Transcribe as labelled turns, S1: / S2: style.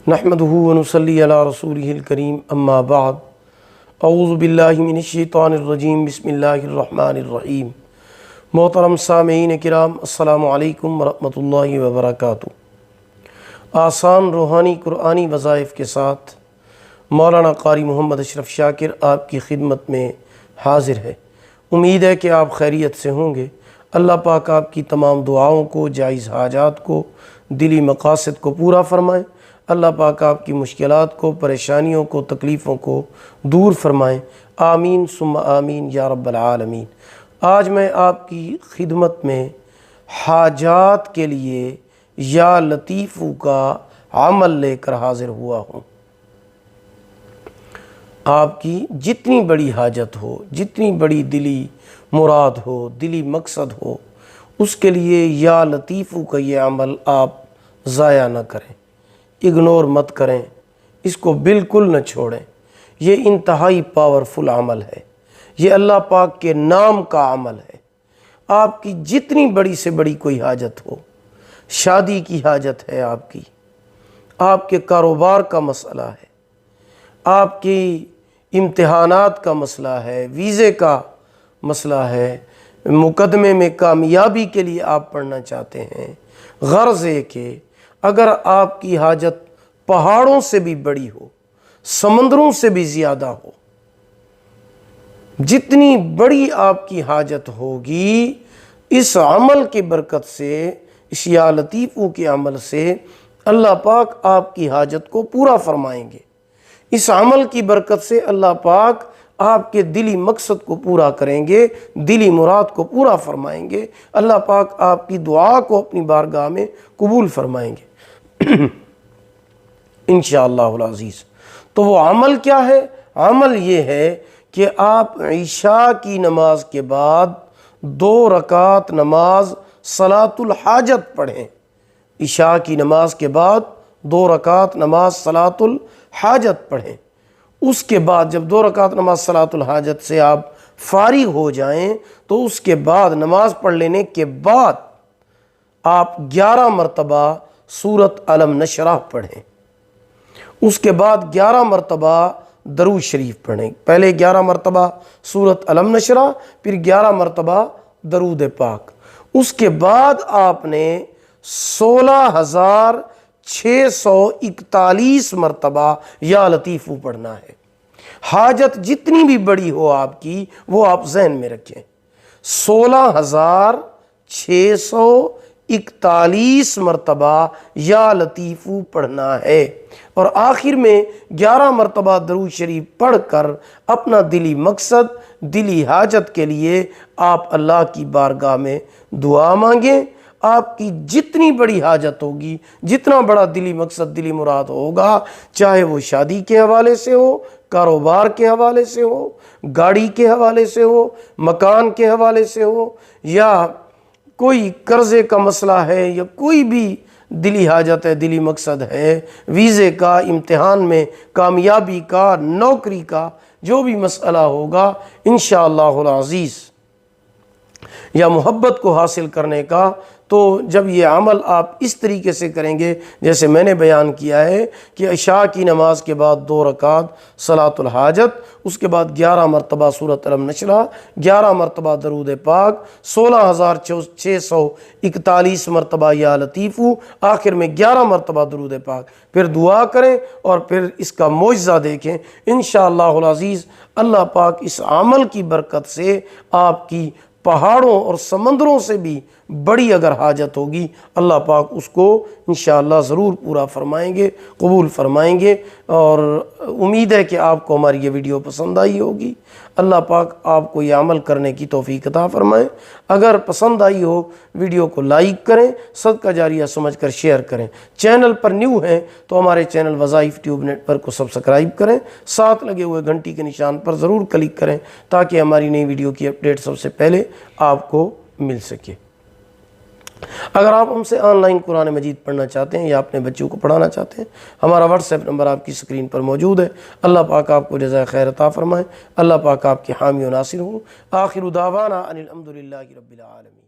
S1: نحمدہ ونصلی علی رسولہ الکریم اما بعد اعوذ باللہ من الشیطان الرجیم بسم اللہ الرحمن الرحیم۔ محترم سامعین کرام، السلام علیکم ورحمۃ اللہ وبرکاتہ۔ آسان روحانی قرآنی وظائف کے ساتھ مولانا قاری محمد اشرف شاکر آپ کی خدمت میں حاضر ہے۔ امید ہے کہ آپ خیریت سے ہوں گے۔ اللہ پاک آپ کی تمام دعاؤں کو، جائز حاجات کو، دلی مقاصد کو پورا فرمائیں۔ اللہ پاک آپ کی مشکلات کو، پریشانیوں کو، تکلیفوں کو دور فرمائیں۔ آمین ثم آمین یا رب العالمین۔ آج میں آپ کی خدمت میں حاجات کے لیے یا لطیفو کا عمل لے کر حاضر ہوا ہوں۔ آپ کی جتنی بڑی حاجت ہو، جتنی بڑی دلی مراد ہو، دلی مقصد ہو، اس کے لیے یا لطیفو کا یہ عمل آپ ضائع نہ کریں، اگنور مت کریں، اس کو بالکل نہ چھوڑیں۔ یہ انتہائی پاورفل عمل ہے، یہ اللہ پاک کے نام کا عمل ہے۔ آپ کی جتنی بڑی سے بڑی کوئی حاجت ہو، شادی کی حاجت ہے آپ کے کاروبار کا مسئلہ ہے، آپ کی امتحانات کا مسئلہ ہے، ویزے کا مسئلہ ہے، مقدمے میں کامیابی کے لیے آپ پڑھنا چاہتے ہیں، غرض ہے کہ اگر آپ کی حاجت پہاڑوں سے بھی بڑی ہو، سمندروں سے بھی زیادہ ہو، جتنی بڑی آپ کی حاجت ہوگی، اس عمل کی برکت سے، اس یا لطیفو کے عمل سے اللہ پاک آپ کی حاجت کو پورا فرمائیں گے۔ اس عمل کی برکت سے اللہ پاک آپ کے دلی مقصد کو پورا کریں گے، دلی مراد کو پورا فرمائیں گے۔ اللہ پاک آپ کی دعا کو اپنی بارگاہ میں قبول فرمائیں گے انشاءاللہ العزیز۔ تو وہ عمل کیا ہے؟ عمل یہ ہے کہ آپ عشاء کی نماز کے بعد 2 رکعت نماز صلاۃ الحاجت پڑھیں۔ عشاء کی نماز کے بعد 2 رکعت نماز صلاۃ الحاجت پڑھیں۔ اس کے بعد جب 2 رکعت نماز صلاۃ الحاجت سے آپ فارغ ہو جائیں تو اس کے بعد نماز پڑھ لینے کے بعد آپ 11 مرتبہ سورۃ علم نشرح پڑھیں۔ اس کے بعد 11 مرتبہ درود شریف پڑھیں۔ پہلے 11 مرتبہ سورۃ علم نشرح، پھر 11 مرتبہ درود پاک۔ اس کے بعد آپ نے 16,641 مرتبہ یا لطیفو پڑھنا ہے۔ حاجت جتنی بھی بڑی ہو آپ کی، وہ آپ ذہن میں رکھیں۔ 16,641 مرتبہ یا لطیفو پڑھنا ہے، اور آخر میں 11 مرتبہ درود شریف پڑھ کر اپنا دلی مقصد، دلی حاجت کے لیے آپ اللہ کی بارگاہ میں دعا مانگیں۔ آپ کی جتنی بڑی حاجت ہوگی، جتنا بڑا دلی مقصد، دلی مراد ہوگا، چاہے وہ شادی کے حوالے سے ہو، کاروبار کے حوالے سے ہو، گاڑی کے حوالے سے ہو، مکان کے حوالے سے ہو، یا کوئی قرضے کا مسئلہ ہے، یا کوئی بھی دلی حاجت ہے، دلی مقصد ہے، ویزے کا، امتحان میں کامیابی کا، نوکری کا، جو بھی مسئلہ ہوگا انشاءاللہ العزیز، یا محبت کو حاصل کرنے کا، تو جب یہ عمل آپ اس طریقے سے کریں گے جیسے میں نے بیان کیا ہے کہ عشاء کی نماز کے بعد 2 رکعت صلاۃ الحاجت، اس کے بعد 11 مرتبہ سورۃ علم نشرح، 11 مرتبہ درود پاک، 16,641 مرتبہ یا لطیفو، آخر میں 11 مرتبہ درود پاک، پھر دعا کریں اور پھر اس کا معجزہ دیکھیں انشاءاللہ العزیز۔ اللہ پاک اس عمل کی برکت سے آپ کی پہاڑوں اور سمندروں سے بھی بڑی اگر حاجت ہوگی، اللہ پاک اس کو انشاءاللہ ضرور پورا فرمائیں گے، قبول فرمائیں گے۔ اور امید ہے کہ آپ کو ہماری یہ ویڈیو پسند آئی ہوگی۔ اللہ پاک آپ کو یہ عمل کرنے کی توفیق عطا فرمائے۔ اگر پسند آئی ہو ویڈیو کو لائک کریں، صدقہ جاریہ سمجھ کر شیئر کریں۔ چینل پر نیو ہیں تو ہمارے چینل وظائف ٹیوب نیٹ ورک کو سبسکرائب کریں، ساتھ لگے ہوئے گھنٹی کے نشان پر ضرور کلک کریں تاکہ ہماری نئی ویڈیو کی اپڈیٹ سب سے پہلے آپ کو مل سکے۔ اگر آپ ہم سے آن لائن قرآن مجید پڑھنا چاہتے ہیں یا اپنے بچوں کو پڑھانا چاہتے ہیں، ہمارا واٹس ایپ نمبر آپ کی سکرین پر موجود ہے۔ اللہ پاک آپ کو جزائے خیر عطا فرمائے، اللہ پاک آپ کے حامی و ناصر ہوں۔ آخر دعوانا ان الحمد للہ رب العالمین۔